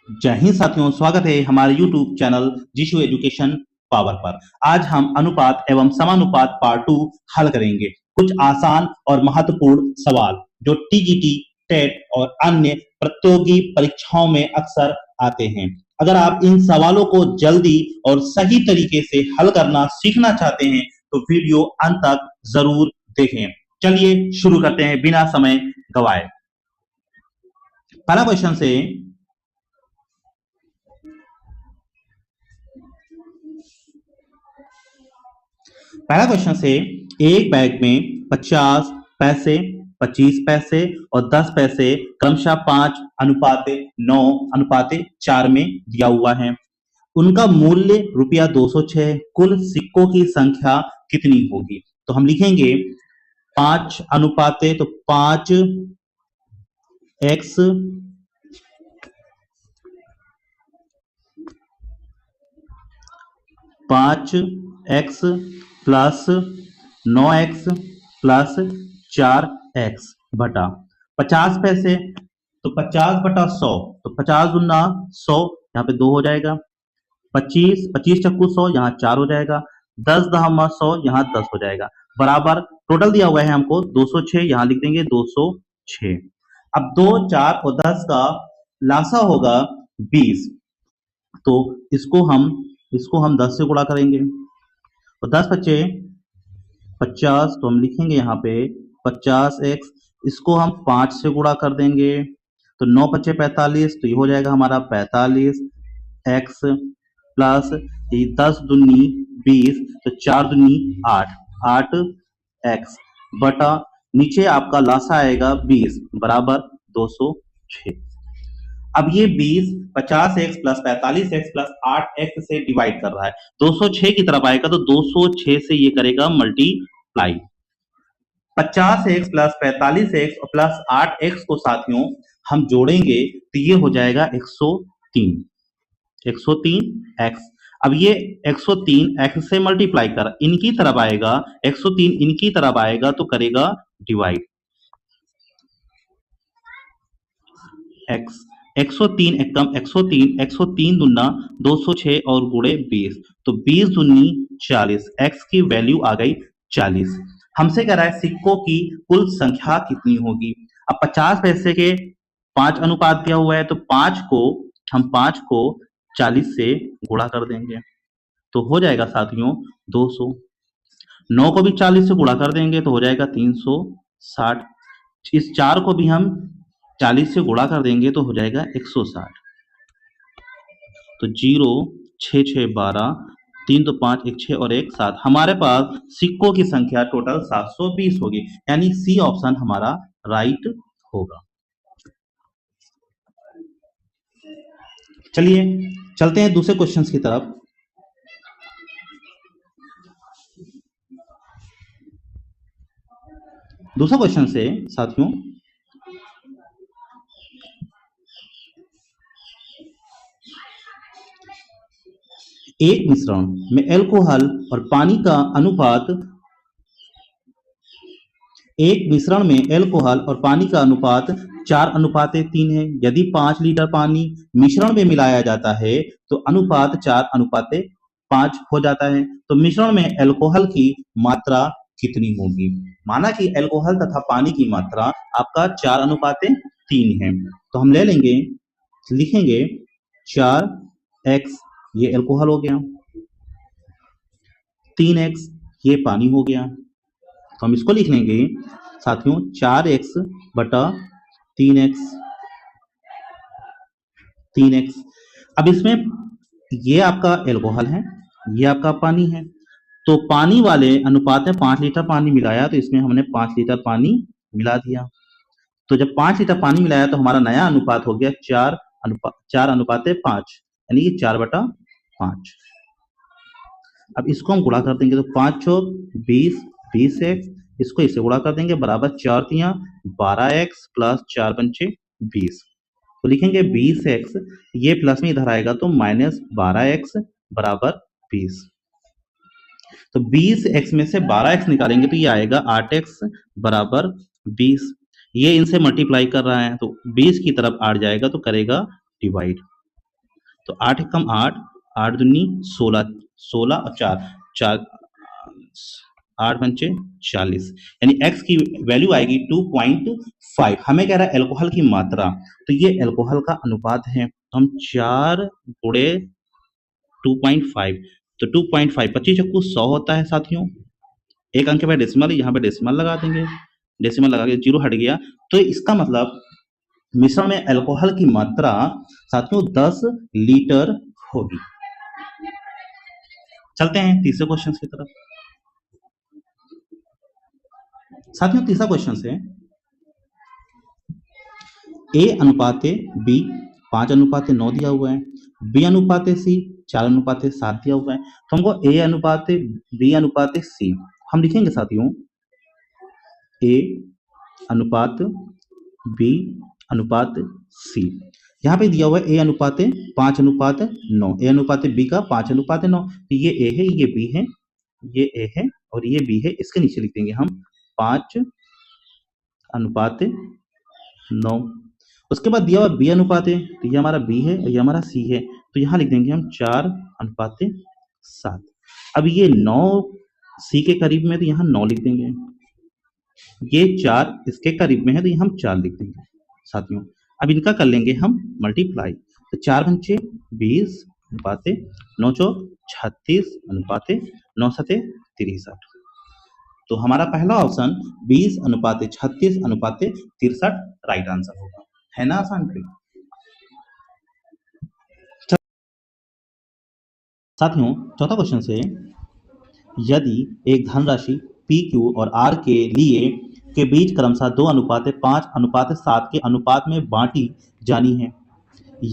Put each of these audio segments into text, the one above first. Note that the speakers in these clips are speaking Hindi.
जय हिंद साथियों, स्वागत है हमारे YouTube चैनल जीशु एजुकेशन पावर पर। आज हम अनुपात एवं समानुपात पार्ट 2 हल करेंगे। कुछ आसान और महत्वपूर्ण सवाल जो टीजीटी, टेट और अन्य प्रतियोगी परीक्षाओं में अक्सर आते हैं। अगर आप इन सवालों को जल्दी और सही तरीके से हल करना सीखना चाहते हैं तो वीडियो अंत तक जरूर देखें। चलिए शुरू करते हैं बिना समय गवाए। पहला क्वेश्चन से पहला क्वेश्चन से एक बैग में 50 पैसे, 25 पैसे और 10 पैसे क्रमशः 5:9:4 में दिया हुआ है। उनका मूल्य ₹206 है। कुल सिक्कों की संख्या कितनी होगी? तो हम लिखेंगे 5 अनुपाते तो 5x 5x plus 9x plus 4x बटा 50 पैसे तो 50/100 तो 50 दूना 100, यहाँ पे 2 हो जाएगा। 25 चक्कू 100, यहाँ 4 हो जाएगा। 10 दहमा 100, यहाँ 10 हो जाएगा। बराबर टोटल दिया हुआ है हमको 206, यहाँ लिख देंगे 206। अब 2, 4 और 10 का लासा होगा 20, तो इसको हम 10 से गुणा करेंगे और 10 बचे 50, तो हम लिखेंगे यहाँ पे 50x, इसको हम 5 से गुणा कर देंगे तो 9 बचे 45, तो ये हो जाएगा हमारा 45x प्लस 10 दूनी 20, तो 4 दूनी 8, 8x बटा नीचे आपका लासा आएगा 20 बराबर 206। अब ये 20 50x plus 45x plus 8x से डिवाइड कर रहा है, 206 की तरफ आएगा तो 206 से ये करेगा मल्टीप्लाई। 50x प्लस 45x और प्लस 8x को साथियों हम जोड़ेंगे तो ये हो जाएगा 103, 103x। अब ये 103x से मल्टीप्लाई कर इनकी तरफ आएगा, 103 इनकी तरफ आएगा तो करेगा डिवाइड। x 103 एकदम 103 दूना 206 और गुणे 20, तो 20 दूनी 40, x की वैल्यू आ गई 40। हमसे कह रहा है सिक्कों की कुल संख्या कितनी होगी। अब 50 पैसे के 5 अनुपात दिया हुआ है तो 5 को 40 से गुणा कर देंगे तो हो जाएगा साथियों 200। 9 को भी 40 से गुणा कर देंगे तो हो जाएगा 360। इस 4 को भी हम 40 से गुणा कर देंगे तो हो जाएगा 160। तो 0 6 6 12, 3 तो 5, 1 6 और 1 7। हमारे पास सिक्कों की संख्या टोटल 720 होगी, यानी सी ऑप्शन हमारा राइट होगा। चलिए चलते हैं दूसरे क्वेश्चन की तरफ। दूसरा क्वेश्चन से साथियों एक मिश्रण में अल्कोहल और पानी का अनुपात 4:3 है। यदि 5 लीटर पानी मिश्रण में मिलाया जाता है तो अनुपात 4:5 हो जाता है। तो मिश्रण में अल्कोहल की मात्रा कितनी होगी? माना कि अल्कोहल तथा पानी की मात्रा आपका 4:3 है, तो हम ले लेंगे, लिखेंगे 4x ये अल्कोहल हो गया, 3x ये पानी हो गया, तो हम इसको लिख लेंगे साथियों 4x बटा 3x। अब इसमें ये आपका अल्कोहल है, ये आपका पानी है, तो पानी वाले अनुपात में 5 लीटर पानी मिलाया तो इसमें हमने 5 लीटर पानी मिला दिया। तो जब 5 लीटर पानी मिलाया तो हमारा नया अनुपात हो गया 4:5, यानी कि 4/5। अब इसको हम गुणा कर देंगे तो 5 चौक 20, 20x, इसको इससे गुणा कर देंगे बराबर 4 तियां 12x प्लस 4 पंचे 20। तो लिखेंगे 20x, ये प्लस में इधर आएगा तो -12x बराबर 20। तो 20x में से 12x निकालेंगे तो ये आएगा 8x बराबर 20। ये इनसे मल्टीप्लाई कर रहा है तो 20 की तरफ 8 जाएगा तो करेगा डिवाइड। तो 8 कम 8, 8 दूनी 16, 16 और 4, 4 8 पंचे 40, यानी x की वैल्यू आएगी 2.5। हमें कह रहा है अल्कोहल की मात्रा, तो ये अल्कोहल का अनुपात है, तो हम 4 गुणे 2.5, तो 2.5 25 चक्कू 100 होता है साथियों। एक अंक के बाद डेसिमल, यहाँ पे डेसिमल लगा देंगे, डेसिमल लगा के जीरो हट गया, तो इसका मतलब मिश्रण में अल्कोहल की मात्रा साथियों 10 लीटर होगी। चलते हैं तीसरे क्वेश्चन की तरफ। साथियों तीसरा क्वेश्चन है ए अनुपाते बी 5:9 दिया हुआ है, बी अनुपाते सी 4:7 दिया हुआ है, तो हमको ए अनुपाते बी अनुपाते सी हम लिखेंगे साथियों ए अनुपात बी अनुपात सी। यहाँ पे दिया हुआ है ए अनुपाते 5:9, ए अनुपाते बी का 5:9, तो ये ए है, ये बी है, ये ए है और ये बी है, इसके नीचे लिख देंगे हम 5:9। उसके बाद दिया हुआ बी अनुपाते, तो ये हमारा बी है और ये हमारा सी है, तो यहाँ लिख देंगे हम 4:7। अब ये 9 सी के करीब में, तो यहाँ 9 लिख देंगे, ये 4 इसके करीब में है, तो यहाँ हम 4 लिख देंगे साथियों। अब इनका कर लेंगे हम मल्टीप्लाई, तो 4 पंचे 20 अनुपाते 9 चौक 36 अनुपाते 9 सते 63। तो हमारा पहला ऑप्शन 20:36:63 राइट आंसर होगा, है ना आसान ट्रिक। साथियों चौथा क्वेश्चन से, यदि एक धनराशि पी क्यू और आर के लिए के बीच क्रमशः 2:5:7 के अनुपात में बांटी जानी है,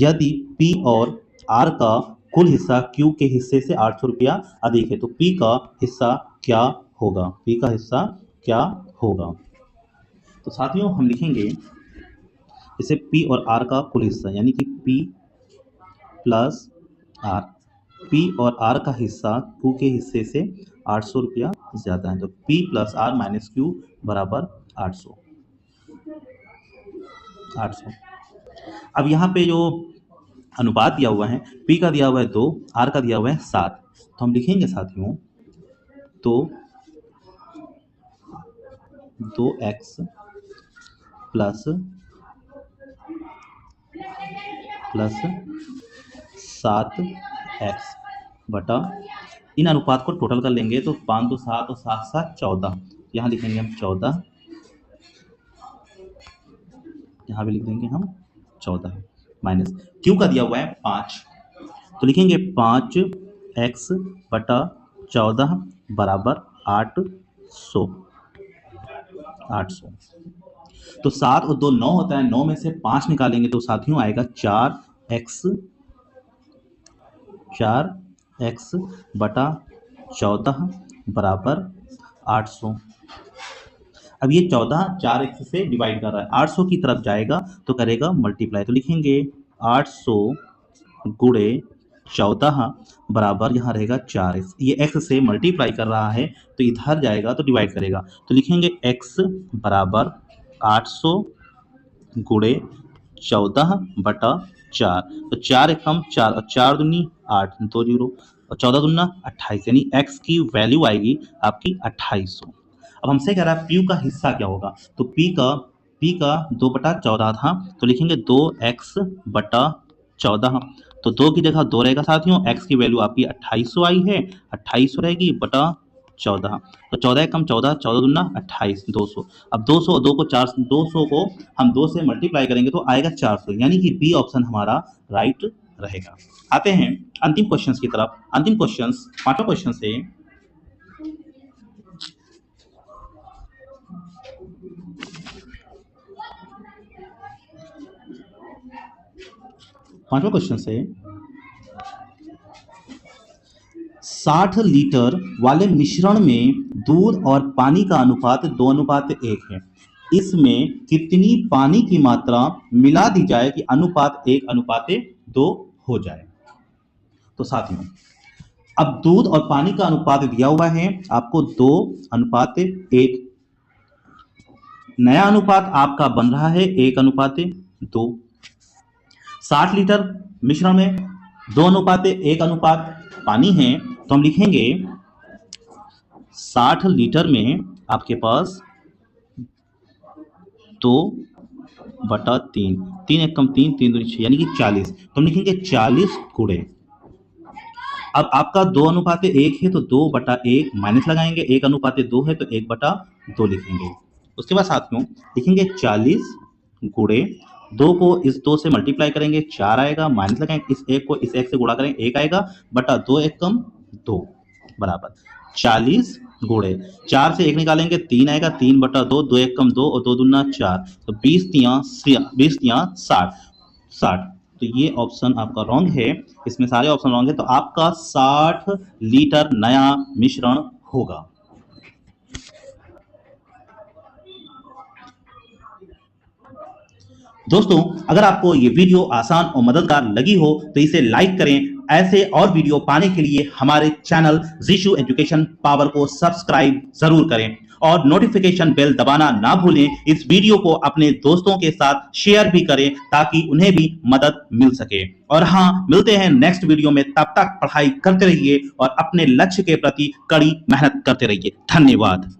यदि पी और आर का कुल हिस्सा क्यू के हिस्से से 800 रुपया अधिक है, तो पी का हिस्सा क्या होगा, पी का हिस्सा क्या होगा। तो साथियों हम लिखेंगे इसे पी और आर का कुल हिस्सा, यानी कि पी प्लस आर, पी और आर का हिस्सा क्यू के हिस्से से 800 रुपया ज़्यादा है, तो P plus R minus Q बराबर 800। अब यहाँ पे जो अनुपात दिया हुआ है, पी का दिया हुआ है 2, आर का दिया हुआ है 7, तो हम लिखेंगे साथियों तो 2x प्लस 7x बटा, इन अनुपात को टोटल कर लेंगे तो 5 2 7 और 7 7 14, यहाँ लिखेंगे हम 14, यहाँ भी लिख देंगे हम 14 माइनस क्यू का दिया हुआ है 5, तो लिखेंगे 5x बटा 14 बराबर 800। तो 7 और 2 9 होता है, 9 में से 5 निकालेंगे तो साथियों आएगा 4x बटा 14 बराबर 800। अब ये 14 4x से डिवाइड कर रहा है, 800 की तरफ जाएगा तो करेगा मल्टीप्लाई, तो लिखेंगे 800 गुणे 14 बराबर यहाँ रहेगा 4x, ये x से मल्टीप्लाई कर रहा है तो इधर जाएगा तो डिवाइड करेगा, तो लिखेंगे x बराबर 800 गुणे 14 बटा 4, तो 4 एकम 4 और 4 दूनी 8, 2 जीरो और 14 दूना 28, यानी x की वैल्यू आएगी आपकी 2800। अब हमसे कह रहा है पी का हिस्सा क्या होगा, तो पी का 2/14 था, तो लिखेंगे 2x बटा 14, तो 2 की जगह 2 रहेगा साथियों, x की वैल्यू आपकी 2800 आई है, 2800 रहेगी बटा 14, तो 14 कम 14, 14 दूना 28, 200। अब 200 2 को 4 200 को हम 2 से मल्टीप्लाई करेंगे तो आएगा 400, यानी कि बी ऑप्शन हमारा राइट रहेगा। आते हैं अंतिम क्वेश्चंस की तरफ। अंतिम क्वेश्चंस पांचों क्वेश्चन से, पांचवा क्वेश्चन से 60 लीटर वाले मिश्रण में दूध और पानी का अनुपात 2:1 है, इसमें कितनी पानी की मात्रा मिला दी जाए कि अनुपात 1:2 हो जाए। तो साथियों अब दूध और पानी का अनुपात दिया हुआ है आपको 2:1, नया अनुपात आपका बन रहा है 1:2। 60 लीटर मिश्रण में 2:1 अनुपात पानी है, तो हम लिखेंगे 60 लीटर में आपके पास 2/3, 3 एक कम 3, 3 दूनी 6 यानी कि 40। तो हम लिखेंगे 40 गुणे, अब आपका 2:1 है तो 2/1 माइनस लगाएंगे, 1:2 है तो 1/2 लिखेंगे। उसके बाद साथियों लिखेंगे 40 गुणे 2 को इस 2 से मल्टीप्लाई करेंगे 4 आएगा, माइनस लगाएंगे, इस 1 को इस 1 से गुणा करेंगे 1 आएगा, बटा 2 एक कम 2 बराबर 40 गुणे 4 से 1 निकालेंगे 3 आएगा, 3/2, 2 एक कम 2 और 2 दूना 4, तो 20 तियां 60। तो ये ऑप्शन आपका रॉन्ग है, इसमें सारे ऑप्शन रॉन्ग है, तो आपका 60 लीटर नया मिश्रण होगा। दोस्तों अगर आपको ये वीडियो आसान और मददगार लगी हो तो इसे लाइक करें। ऐसे और वीडियो पाने के लिए हमारे चैनल जीशु एजुकेशन पावर को सब्सक्राइब जरूर करें और नोटिफिकेशन बेल दबाना ना भूलें। इस वीडियो को अपने दोस्तों के साथ शेयर भी करें ताकि उन्हें भी मदद मिल सके। और हाँ, मिलते हैं नेक्स्ट वीडियो में, तब तक पढ़ाई करते रहिए और अपने लक्ष्य के प्रति कड़ी मेहनत करते रहिए। धन्यवाद।